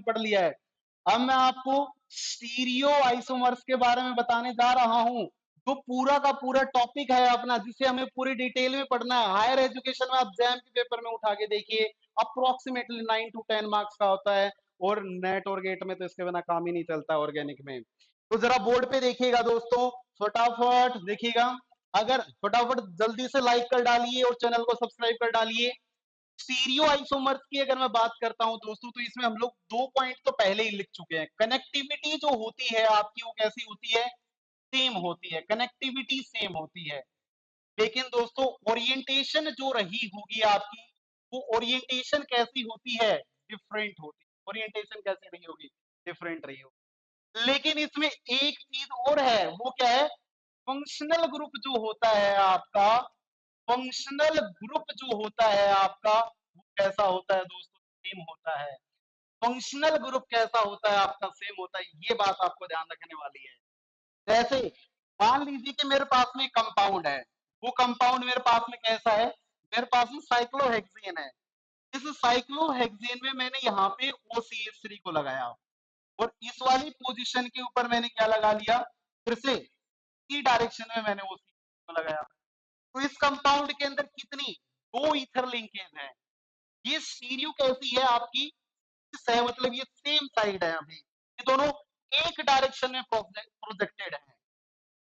पढ़ लिया है। अब मैं आपको स्टीरियो आइसोमर्स के बारे में बताने जा रहा हूं, जो पूरा का पूरा टॉपिक है अपना, जिसे हमें पूरी डिटेल में पढ़ना है। हायर एजुकेशन में आप जैम के पेपर में उठा के देखिए, अप्रोक्सीमेटली 9 to 10 मार्क्स का होता है, और नेट और गेट में तो इसके बिना काम ही नहीं चलता ऑर्गेनिक में। तो जरा बोर्ड पे देखिएगा दोस्तों, फटाफट देखिएगा। अगर फटाफट जल्दी से लाइक कर डालिए और चैनल को सब्सक्राइब कर डालिए। स्टीरियो आइसोमर्स की अगर मैं बात करता हूं दोस्तों, तो इसमें हम लोग 2 पॉइंट तो पहले ही लिख चुके हैं। कनेक्टिविटी जो होती है आपकी, वो कैसी होती है? सेम होती है, कनेक्टिविटी सेम होती है। लेकिन दोस्तों ओरिएंटेशन जो रही होगी आपकी, वो ओरिएंटेशन कैसी होती है? डिफरेंट होती है। ओरिएंटेशन कैसी रही होगी? डिफरेंट रही होगी। लेकिन इसमें एक चीज और है, वो क्या है? फंक्शनल ग्रुप जो होता है आपका, फंक्शनल ग्रुप जो होता है आपका, वो कैसा होता है दोस्तों? सेम होता है। फंक्शनल ग्रुप कैसा होता है आपका? सेम होता है। ये बात आपको ध्यान रखने वाली है। जैसे मान लीजिए कि मेरे पास में कंपाउंड है, वो कंपाउंड मेरे पास में कैसा है? मेरे पास में साइक्लोहेक्सेन है। इस साइक्लोहेक्सेन में मैंने यहाँ पे OCH3 को लगाया, और इस वाली पोजीशन के ऊपर मैंने क्या लगा लिया? फिर से ई डायरेक्शन में मैंने OCH3 को लगाया। तो इस कंपाउंड के अंदर कितनी? 2 ईथर लिंकेज है। ये स्टीरियो कैसी है आपकी? है, मतलब ये सेम साइड है। अभी ये दोनों एक डायरेक्शन में प्रोजेक्टेड है।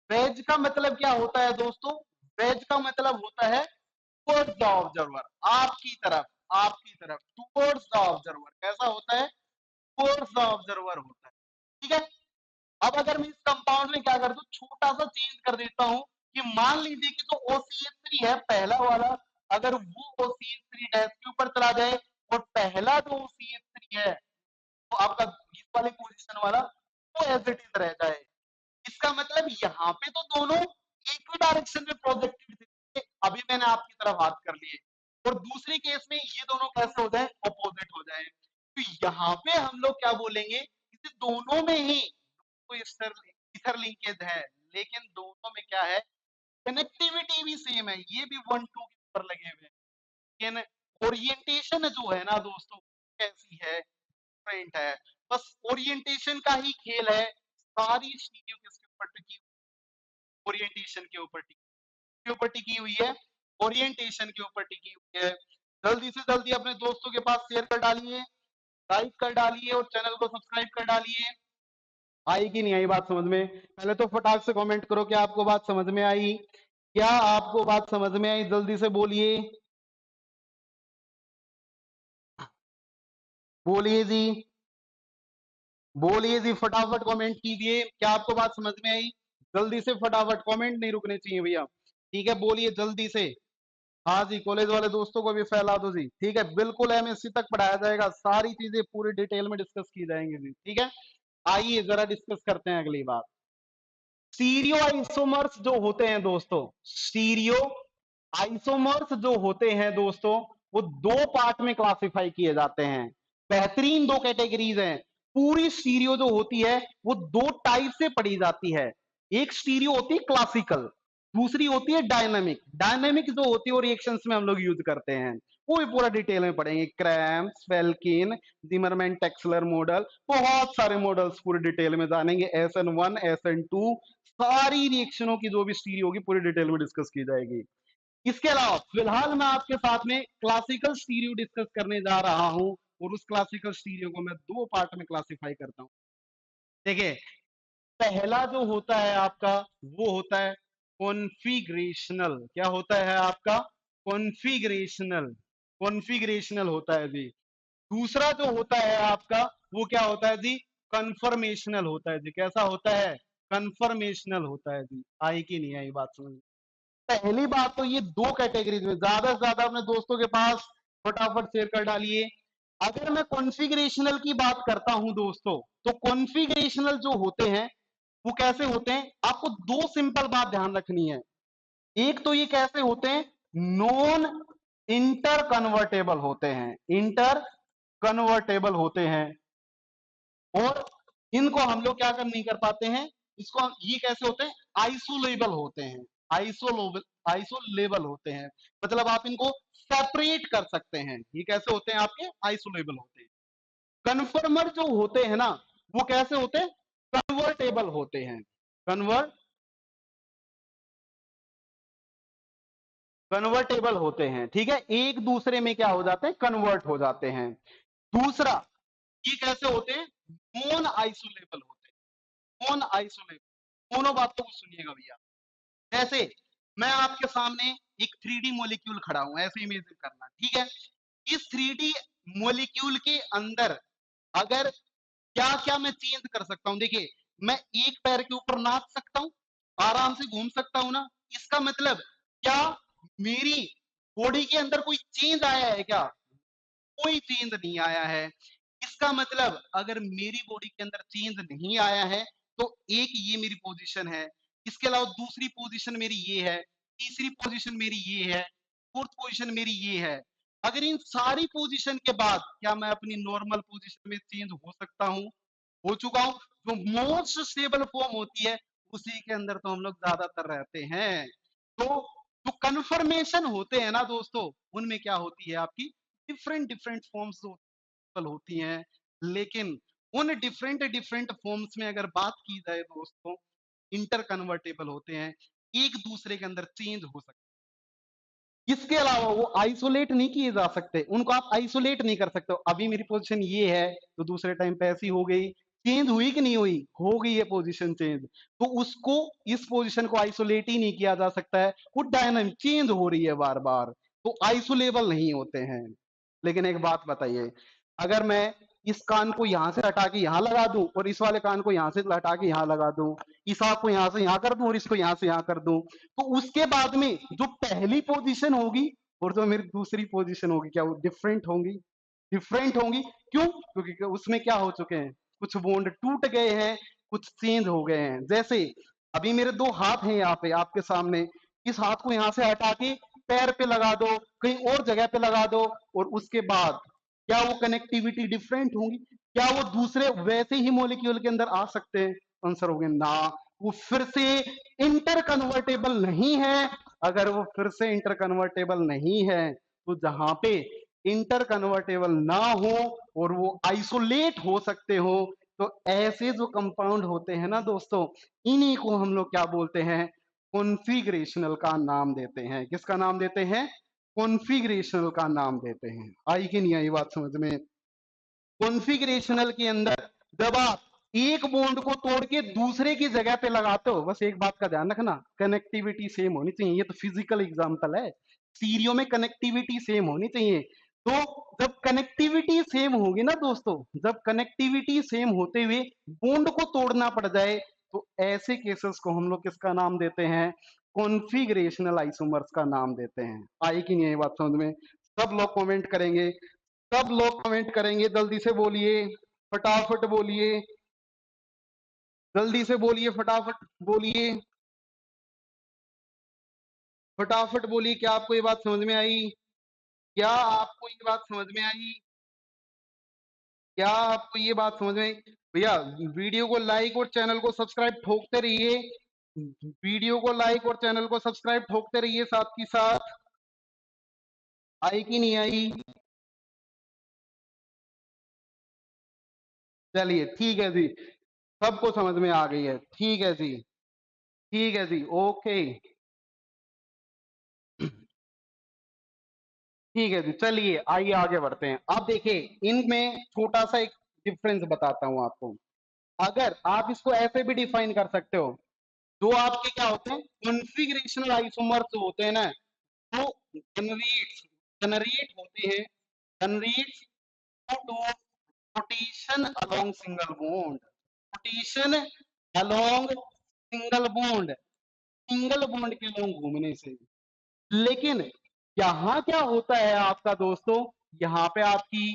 वेज का मतलब क्या होता है दोस्तों? वेज का मतलब होता है टुवर्ड्स द ऑब्जर्वर, आपकी तरफ, आपकी तरफ, टुवर्ड्स द ऑब्जर्वर। कैसा होता है? टुवर्ड्स द ऑब्जर्वर होता है। ठीक है। अब अगर मैं इस कंपाउंड में क्या कर दूं, छोटा सा चेंज कर देता हूं, कि मान लीजिए कि जो OCH3 है पहला वाला, अगर वो OCH3 डैश के ऊपर चला जाए, और पहला जो OCH3 है वो आपका इस वाली पोजीशन वाला, वो एज इट इज रह जाए। इसका मतलब यहाँ पे तो दोनों एक ही डायरेक्शन में प्रोजेक्टेड थे, अभी मैंने आपकी तरफ हाथ कर लिए, और दूसरी केस में ये दोनों कैसे हो जाए? अपोजिट हो जाए। तो यहाँ पे हम लोग क्या बोलेंगे? कि दोनों में ही तो ईथर लिंकेज है, लेकिन दोनों में क्या है? कनेक्टिविटी भी सेम है। ये भी 1 2 के ऊपर लगे हुए हैं, लेकिन ओरिएंटेशन जो है ना दोस्तों, कैसी है? डिफरेंट है। बस ओरिएंटेशन का ही खेल है। सारी चीजें किसके ऊपर टिकी? ओरिएंटेशन के ऊपर टिकी हुई है। ओरिएंटेशन के ऊपर टिकी हुई है। जल्दी से जल्दी अपने दोस्तों के पास शेयर कर डालिए, लाइक कर डालिए, और चैनल को सब्सक्राइब कर डालिए। आई कि नहीं आई बात समझ में? पहले तो फटाक से कमेंट करो कि आपको बात समझ में आई। क्या आपको बात समझ में आई? जल्दी से बोलिए, बोलिए जी, बोलिए जी, फटाफट कमेंट कीजिए। क्या आपको बात समझ में आई? जल्दी से फटाफट, कमेंट नहीं रुकने चाहिए भैया। ठीक है, बोलिए जल्दी से। हाँ जी, कॉलेज वाले दोस्तों को भी फैला दो जी। ठीक है, बिल्कुल MSc तक पढ़ाया जाएगा, सारी चीजें पूरी डिटेल में डिस्कस की जाएंगी जी। ठीक है, आइए जरा डिस्कस करते हैं अगली बात। स्टीरियो आइसोमर्स जो होते हैं दोस्तों, स्टीरियो आइसोमर्स जो होते हैं दोस्तों, वो 2 पार्ट में क्लासिफाई किए जाते हैं। बेहतरीन 2 कैटेगरीज हैं। पूरी स्टीरियो जो होती है वो 2 टाइप से पढ़ी जाती है। एक स्टीरियो होती है क्लासिकल, दूसरी होती है डायनामिक। डायनामिक जो होती है वो रिएक्शंस में हम लोग यूज करते हैं, वो भी पूरा डिटेल में पढ़ेंगे। क्रैम्स, फेल्किन, जिमरमैन टेक्सलर मॉडल, बहुत सारे मॉडल्स पूरे डिटेल में जानेंगे। SN1, SN2, सारी रिएक्शनों की जो भी स्टीरियो होगी पूरी डिटेल में डिस्कस की जाएगी। इसके अलावा फिलहाल मैं आपके साथ में क्लासिकल स्टीरियो डिस्कस करने जा रहा हूं, और उस क्लासिकल स्टीरियो को मैं 2 पार्ट में क्लासिफाई करता हूं। देखिए, पहला जो होता है आपका, वो होता है कॉन्फ़िगरेशनल। क्या होता है आपका? कॉन्फ़िगरेशनल। कॉन्फ़िगरेशनल होता है जी। दूसरा जो होता है आपका, वो क्या होता है जी? कन्फर्मेशनल होता है जी। कैसा होता है? कन्फर्मेशनल होता है जी। आई कि नहीं आई बात समझ? पहली बात तो ये 2 कैटेगरीज में, ज्यादा से ज्यादा अपने दोस्तों के पास फटाफट शेयर कर डालिए। अगर मैं कॉन्फ़िगरेशनल की बात करता हूं दोस्तों, तो कॉन्फ़िगरेशनल जो होते हैं वो कैसे होते हैं? आपको 2 सिंपल बात ध्यान रखनी है। एक तो ये कैसे होते हैं? नॉन इंटर कन्वर्टेबल होते हैं, इंटर कन्वर्टेबल होते हैं, और इनको हम लोग क्या कर नहीं कर पाते हैं, इसको ये कैसे होते हैं? आइसोलेबल होते हैं। आइसोलेबल, आइसोलेबल होते हैं, मतलब आप इनको सेपरेट कर सकते हैं। ये कैसे होते हैं आपके? आइसोलेबल होते हैं। कन्फर्मर जो होते हैं ना, वो कैसे होते हैं? कन्वर्टेबल होते हैं। कन्वर्टेबल होते हैं, ठीक है, एक दूसरे में क्या हो जाते हैं? कन्वर्ट हो जाते हैं। दूसरा, ये कैसे होते हैं? नॉन आइसोलेबल होते हैं। नॉन आइसोलेबल, दोनों बातों को सुनिएगा भैया। जैसे मैं आपके सामने एक 3D मॉलिक्यूल खड़ा हूं, ऐसे इमेजिन करना, ठीक है। इस 3D मॉलिक्यूल के अंदर अगर क्या क्या मैं चेंज कर सकता हूं? देखिए, मैं एक पैर के ऊपर नाच सकता हूं, आराम से घूम सकता हूं ना। इसका मतलब क्या मेरी बॉडी के अंदर कोई चेंज आया है क्या? कोई चेंज नहीं आया है। इसका मतलब अगर मेरी बॉडी के अंदर चेंज नहीं आया है तो एक ये मेरी पोजीशन है, इसके अलावा दूसरी पोजीशन मेरी ये है, तीसरी पोजीशन मेरी ये है, फोर्थ पोजीशन मेरी ये है। अगर इन सारी पोजीशन के बाद क्या मैं अपनी नॉर्मल पोजीशन में चेंज हो सकता हूं? हो चुका हूं। जो मोस्ट स्टेबल फॉर्म होती है उसी के अंदर तो हम लोग ज्यादातर रहते हैं। तो जो कन्फर्मेशन होते हैं ना दोस्तों, उनमें क्या होती है आपकी? डिफरेंट डिफरेंट फॉर्म्स होती हैं। लेकिन उन डिफरेंट डिफरेंट फॉर्म्स में अगर बात की जाए दोस्तों, इंटर कन्वर्टेबल होते हैं, एक दूसरे के अंदर चेंज हो सकते हैं। इसके अलावा वो आइसोलेट नहीं किए जा सकते, उनको आप आइसोलेट नहीं कर सकते हो। अभी मेरी पोजीशन ये है तो दूसरे टाइम पे ऐसी हो गई, चेंज हुई कि नहीं हुई? हो गई है पोजीशन चेंज। तो उसको, इस पोजीशन को आइसोलेट ही नहीं किया जा सकता है, वो डायनामिक चेंज हो रही है बार बार, तो आइसोलेबल नहीं होते हैं। लेकिन एक बात बताइए, अगर मैं इस कान को यहां से हटा के यहां लगा दूं और इस वाले कान को यहां से हटा के यहां लगा दूं, इस आंख को यहां से यहां कर दूं और इसको यहां से यहां कर दूं, तो उसके बाद में जो पहली पोजीशन होगी और जो मेरी दूसरी पोजीशन होगी, क्या वो डिफरेंट होंगी? डिफरेंट होंगी। क्यों? क्योंकि उसमें क्या हो चुके हैं? कुछ बॉन्ड टूट गए हैं, कुछ चेंज हो गए हैं। जैसे अभी मेरे दो हाथ हैं यहाँ पे आपके सामने, इस हाथ को यहां से हटा के पैर पे लगा दो, कहीं और जगह पे लगा दो, और उसके बाद क्या वो कनेक्टिविटी डिफरेंट होंगी? क्या वो दूसरे वैसे ही मॉलिक्यूल के अंदर आ सकते हैं? आंसर हो गया ना, वो फिर से इंटर कन्वर्टेबल नहीं है। अगर वो फिर से इंटर कन्वर्टेबल नहीं है तो जहां पे इंटर कन्वर्टेबल ना हो और वो आइसोलेट हो सकते हो, तो ऐसे जो कंपाउंड होते हैं ना दोस्तों, इन्हीं को हम लोग क्या बोलते हैं? कॉन्फ़िगरेशनल का नाम देते हैं। किसका नाम देते हैं? कॉन्फ़िगरेशनल का नाम देते हैं। आई कि नहीं आई बात समझ में? कॉन्फ़िगरेशनल के अंदर जब आप एक बॉन्ड को तोड़ के दूसरे की जगह पे लगाते हो, बस एक बात का ध्यान रखना, कनेक्टिविटी सेम होनी चाहिए। ये तो फिजिकल एग्जांपल है, स्टीरियो में कनेक्टिविटी सेम होनी चाहिए। तो जब कनेक्टिविटी सेम होगी ना दोस्तों, जब कनेक्टिविटी सेम होते हुए बॉन्ड को तोड़ना पड़ जाए, तो ऐसे केसेस को हम लोग किसका नाम देते हैं? कॉन्फ़िगरेशनल आइसोमर्स का नाम देते हैं। आई कि नहीं ये बात समझ में? सब लोग कमेंट करेंगे, सब लोग कमेंट करेंगे, जल्दी से बोलिए, फटाफट बोलिए, जल्दी से बोलिए, फटाफट बोलिए, फटाफट बोलिए। क्या आपको ये बात समझ में आई? क्या आपको ये बात समझ में आई? क्या आपको ये बात समझ में आई? भैया वीडियो को लाइक और चैनल को सब्सक्राइब ठोकते रहिए, वीडियो को लाइक और चैनल को सब्सक्राइब ठोकते रहिए साथ की साथ। आई कि नहीं आई? चलिए ठीक है जी, सबको समझ में आ गई है, ठीक है जी, ठीक है जी, ओके, ठीक है जी। चलिए आइए आगे बढ़ते हैं। अब देखिए, इनमें छोटा सा एक डिफरेंस बताता हूं आपको। अगर आप इसको ऐसे भी डिफाइन कर सकते हो, जो आपके क्या होते हैं, कॉन्फ़िगरेशनल आइसोमर्स जो होते हैं ना, वो जनरेट जनरेट होते हैं, generate to rotation along single bond, rotation along single bond, single bond के अलोंग घूमने से। लेकिन यहाँ क्या होता है आपका दोस्तों, यहाँ पे आपकी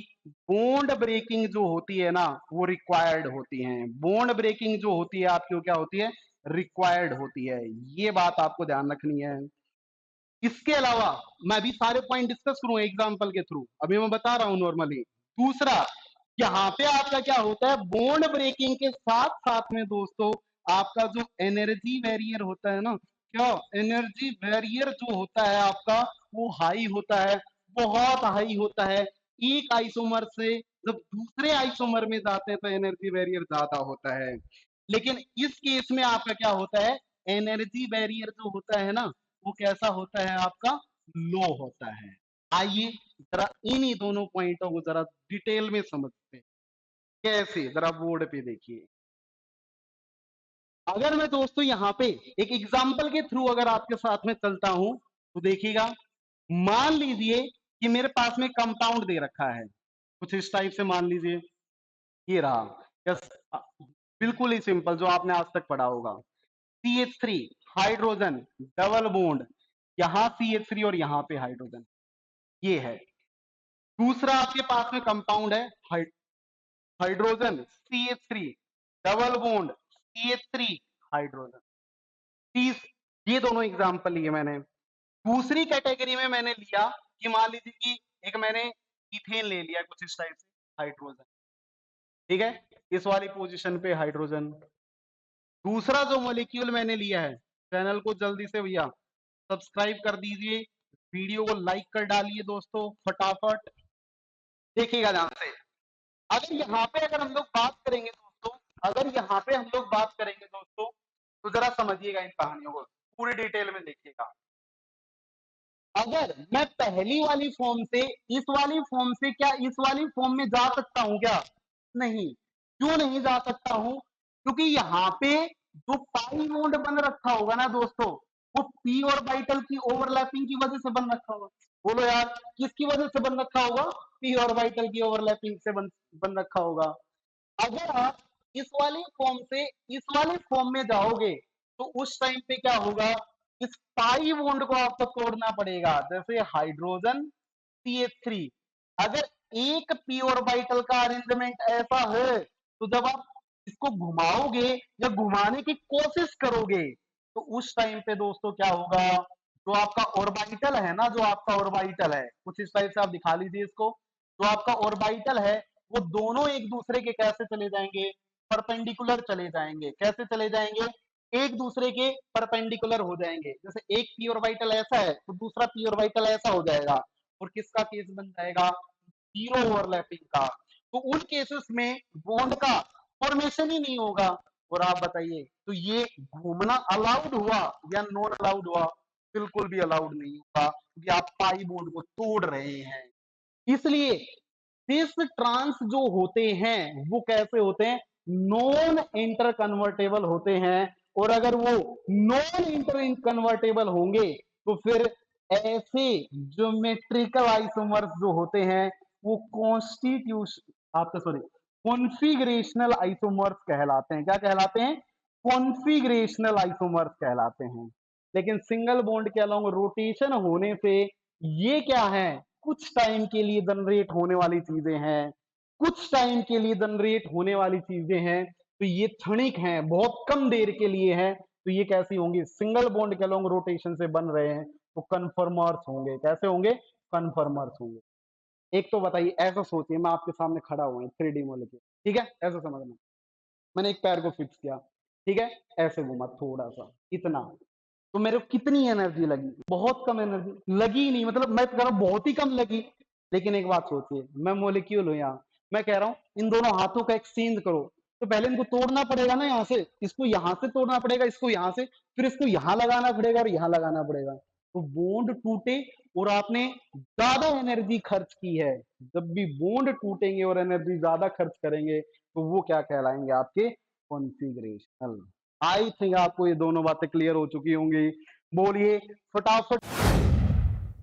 बॉन्ड ब्रेकिंग जो होती है ना, वो रिक्वायर्ड होती है। बॉन्ड ब्रेकिंग जो होती है आपकी, वो क्या होती है? रिक्वायर्ड होती है। ये बात आपको ध्यान रखनी है। इसके अलावा मैं अभी सारे पॉइंट डिस्कस करूं एग्जांपल के थ्रू, अभी मैं बता रहा हूं नॉर्मली। दूसरा, यहाँ पे आपका क्या होता है, बॉन्ड ब्रेकिंग के साथ साथ में दोस्तों, आपका जो एनर्जी बैरियर होता है ना, क्या एनर्जी बैरियर जो होता है आपका, वो हाई होता है, बहुत हाई होता है। एक आइसोमर से जब दूसरे आइसोमर में जाते हैं तो एनर्जी बैरियर ज्यादा होता है, लेकिन इस केस में आपका क्या होता है, एनर्जी बैरियर जो होता है ना, वो कैसा होता है आपका, लो होता है। आइए जरा इन्हीं दोनों पॉइंटों को जरा डिटेल में समझते हैं। कैसे, जरा बोर्ड पे देखिए। अगर मैं दोस्तों यहाँ पे एक एग्जाम्पल के थ्रू अगर आपके साथ में चलता हूं तो देखिएगा, मान लीजिए कि मेरे पास में कंपाउंड दे रखा है कुछ इस टाइप से, मान लीजिए ये रहा। यस, बिल्कुल ही सिंपल जो आपने आज तक पढ़ा होगा। CH3 हाइड्रोजन डबल बॉन्ड, यहां CH3 और यहां पे हाइड्रोजन, ये है। दूसरा आपके पास में कंपाउंड है hydrogen CH3 double bond CH3 hydrogen. तीस, ये दोनों एग्जांपल लिए मैंने। दूसरी कैटेगरी में मैंने लिया कि मान लीजिए कि एक मैंने इथेन ले लिया कुछ इस टाइप से, हाइड्रोजन, ठीक है, इस वाली पोजीशन पे हाइड्रोजन। दूसरा जो मॉलिक्यूल मैंने लिया है, चैनल को जल्दी से भैया सब्सक्राइब कर दीजिए, वीडियो को लाइक कर डालिए दोस्तों फटाफट, देखिएगा ध्यान से। अगर यहाँ पे अगर हम लोग बात करेंगे दोस्तों, अगर यहाँ पे हम लोग बात करेंगे दोस्तों, तो जरा समझिएगा इन कहानियों को, पूरी डिटेल में देखिएगा। अगर मैं पहली वाली फॉर्म से इस वाली फॉर्म से क्या इस वाली फॉर्म में जा सकता हूं क्या, नहीं। क्यों नहीं जा सकता हूं, क्योंकि यहाँ पे जो पाई बॉन्ड बन रखा होगा ना दोस्तों, वो पी और बाइटल की ओवरलैपिंग की वजह से बन रखा होगा। बोलो यार, किसकी वजह से बन रखा होगा, पी और बाइटल की ओवरलैपिंग से बन रखा होगा। अगर आप इस वाली फॉर्म से इस वाले फॉर्म में जाओगे तो उस टाइम पे क्या होगा, इस पाई बॉन्ड को आपको तोड़ना पड़ेगा। जैसे हाइड्रोजन CH3, अगर एक पी ऑर्बिटल का अरेंजमेंट ऐसा है तो जब आप इसको घुमाओगे या घुमाने की कोशिश करोगे तो उस टाइम पे दोस्तों क्या होगा, जो आपका ऑर्बिटल है ना, जो आपका ऑर्बिटल है कुछ इस टाइप से आप दिखा लीजिए इसको, जो आपका ऑर्बिटल है वो दोनों एक दूसरे के कैसे चले जाएंगे, परपेंडिकुलर चले जाएंगे। कैसे चले जाएंगे, एक दूसरे के परपेंडिकुलर हो जाएंगे। जैसे एक पी ऑर्बिटल ऐसा है तो दूसरा पी ऑर्बिटल ऐसा हो जाएगा, और किसका केस बन जाएगा, जीरो ओवरलैपिंग का। तो उन केसेस में बॉन्ड का फॉर्मेशन ही नहीं होगा। और आप बताइए, तो ये घूमना अलाउड हुआ या नॉन अलाउड हुआ, बिल्कुल भी अलाउड नहीं होगा, क्योंकि आप पाई बॉन्ड को तोड़ रहे हैं। इसलिए सिस ट्रांस जो होते हैं वो कैसे होते हैं, नॉन इंटर कन्वर्टेबल होते हैं। और अगर वो नॉन इंटर कन्वर्टेबल होंगे तो फिर ऐसे ज्योमेट्रिकल आइसोमर्स जो होते हैं वो कॉन्स्टिट्यूशन आपका सॉरी कॉन्फिगरेशनल आइसोमर्स कहलाते हैं। क्या कहलाते हैं, कॉन्फिगरेशनल आइसोमर्स कहलाते हैं। लेकिन सिंगल बॉन्ड के अलोंग रोटेशन होने से ये क्या है, कुछ टाइम के लिए जनरेट होने वाली चीजें हैं, कुछ टाइम के लिए जनरेट होने वाली चीजें हैं। तो ये क्षणिक हैं, बहुत कम देर के लिए हैं। तो ये कैसी होंगी, सिंगल बॉन्ड के अलोंग रोटेशन से बन रहे हैं तो कन्फर्मर्स होंगे। कैसे होंगे, कन्फर्मर्स होंगे। एक तो बताइए, ऐसा सोचिए मैं आपके सामने खड़ा हुआ हूँ 3D मॉलिक्यूल, ठीक है, ऐसा समझना, मैंने एक पैर को फिक्स किया, ठीक है, ऐसे घुमा थोड़ा सा इतना, तो मेरे को कितनी एनर्जी लगी, बहुत कम एनर्जी लगी, नहीं मतलब मैं कह रहा हूं बहुत ही कम लगी। लेकिन एक बात सोचिए, मैं मोलिक्यूल हूं यहाँ, मैं कह रहा हूं इन दोनों हाथों का एक्सचेंज करो, तो पहले इनको तोड़ना पड़ेगा ना, यहाँ से इसको यहाँ से तोड़ना पड़ेगा, इसको यहाँ से, फिर इसको यहाँ लगाना पड़ेगा और यहाँ लगाना पड़ेगा, तो बॉन्ड टूटे। और आपने ज्यादा एनर्जी खर्च की है, जब भी बॉन्ड टूटेंगे और एनर्जी ज्यादा खर्च करेंगे तो वो क्या कहलाएंगे, आपके कॉन्फिगरेशनल। आई थिंक आपको ये दोनों बातें क्लियर हो चुकी होंगी। बोलिए फटाफट।